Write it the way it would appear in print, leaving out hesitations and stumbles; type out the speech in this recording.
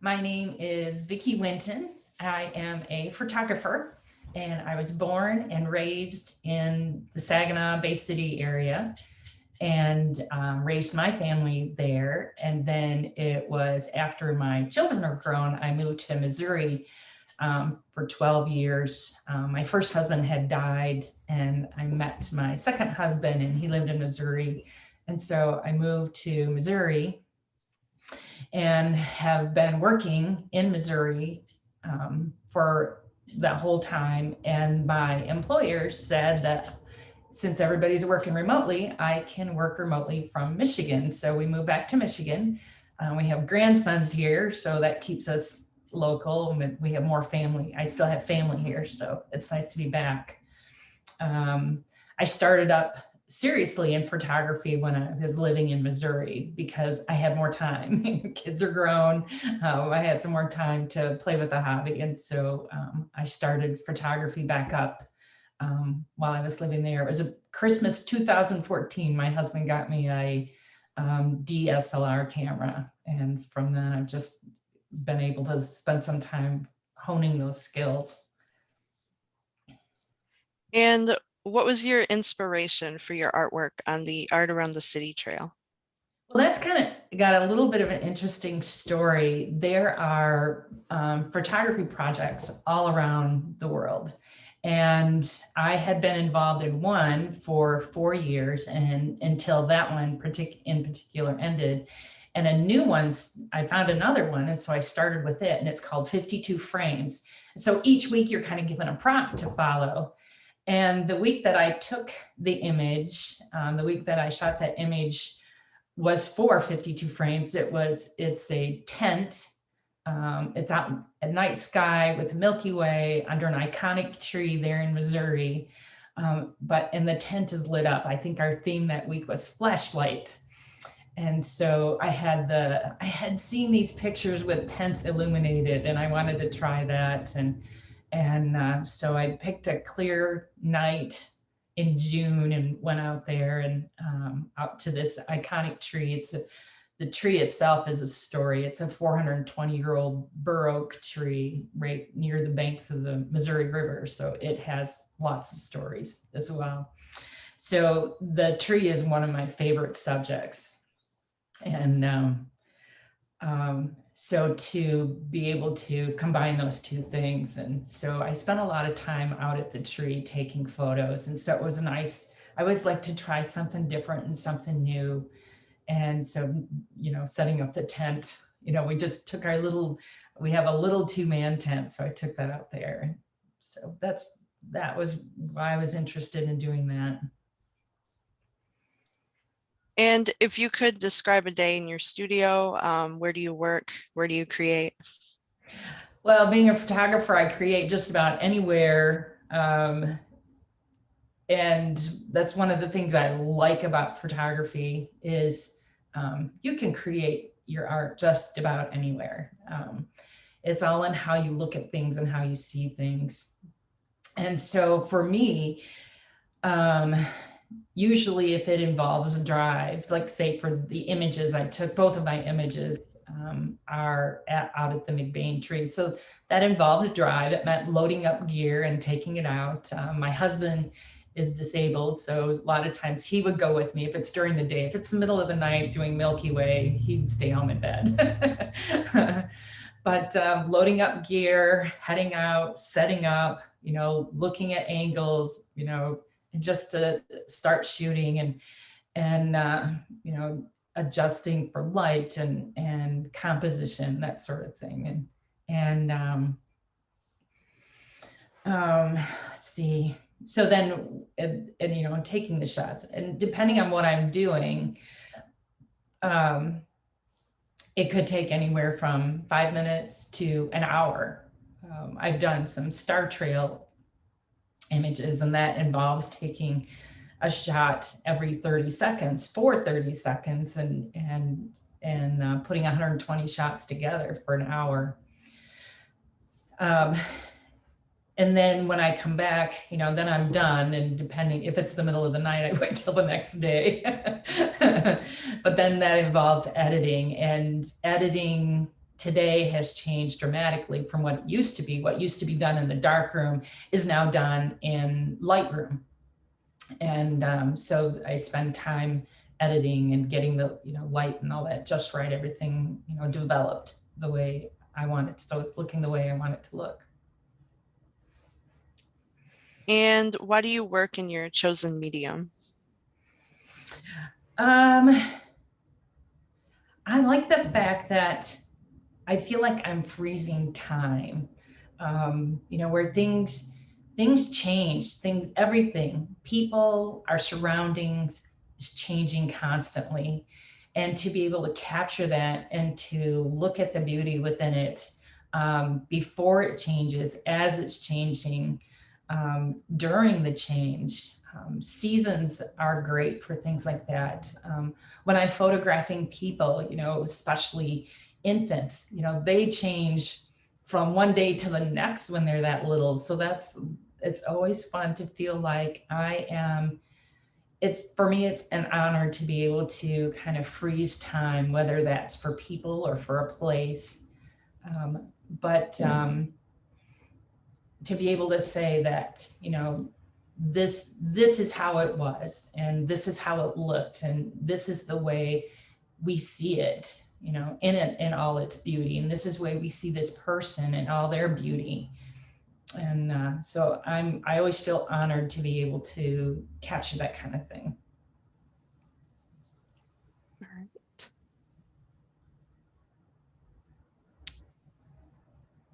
My name is Vicki Winton. I am a photographer, and I was born and raised in the Saginaw Bay City area, and raised my family there. And then it was after my children were grown, I moved to Missouri for 12 years. My first husband had died, and I met my second husband, and he lived in Missouri. And so I moved to Missouri and have been working in Missouri for that whole time. And my employer said that since everybody's working remotely, I can work remotely from Michigan. So we moved back to Michigan. We have grandsons here, so that keeps us local. We have more family. I still have family here, so it's nice to be back. I started up seriously in photography when I was living in Missouri because I had more time. Kids are grown. I had some more time to play with the hobby. And so I started photography back up while I was living there. It was a Christmas 2014. My husband got me a DSLR camera. And from then I've just been able to spend some time honing those skills. And what was your inspiration for your artwork on the Art Around the City trail? Well, that's kind of got a little bit of an interesting story. There are photography projects all around the world. And I had been involved in one for 4 years, and until that one in particular ended. And a new one, I found another one. And so I started with it, and it's called 52 Frames. So each week you're kind of given a prompt to follow. And the week that I took the image, the week that I shot that image was for 52 frames. It's a tent. It's out at night sky with the Milky Way under an iconic tree there in Missouri. And the tent is lit up. I think our theme that week was flashlight. And so I had seen these pictures with tents illuminated, and I wanted to try that. And so I picked a clear night in June and went out there and out to this iconic tree. The tree itself is a story. It's a 420-year-old bur oak tree right near the banks of the Missouri River. So it has lots of stories as well. So the tree is one of my favorite subjects. And so to be able to combine those two things. And so I spent a lot of time out at the tree taking photos. And so it was nice. I always like to try something different and something new. And so, setting up the tent, we just took we have a little 2-man tent. So I took that out there. So that was why I was interested in doing that. And if you could describe a day in your studio, where do you work? Where do you create? Well, being a photographer, I create just about anywhere. And that's one of the things I like about photography is you can create your art just about anywhere. It's all in how you look at things and how you see things. And so for me, usually if it involves a drive, like say for the images I took, both of my images are out at the McBain tree. So that involved a drive. It meant loading up gear and taking it out. My husband is disabled, so a lot of times he would go with me if it's during the day. If it's the middle of the night doing Milky Way, he'd stay home in bed. But loading up gear, heading out, setting up, looking at angles, just to start shooting and adjusting for light and composition, that sort of thing. And let's see. So then, and taking the shots, and depending on what I'm doing, it could take anywhere from 5 minutes to an hour. I've done some Star Trail images, and that involves taking a shot every 30 seconds for 30 seconds and putting 120 shots together for an hour. And then when I come back, then I'm done. And depending if it's the middle of the night, I wait till the next day. But then that involves editing today has changed dramatically from what it used to be. What used to be done in the dark room is now done in Lightroom. And so I spend time editing and getting the light and all that just right, everything developed the way I want it, so it's looking the way I want it to look. And why do you work in your chosen medium? I like the fact that I feel like I'm freezing time. Where things change, everything, people, our surroundings is changing constantly. And to be able to capture that and to look at the beauty within it before it changes, as it's changing, during the change. Seasons are great for things like that. When I'm photographing people, especially infants, they change from one day to the next when they're that little. So it's always fun to feel like for me, it's an honor to be able to kind of freeze time, whether that's for people or for a place. But to be able to say that, this is how it was, and this is how it looked, and this is the way we see it, in all its beauty, and this is the way we see this person in all their beauty. And so I always feel honored to be able to capture that kind of thing. All right.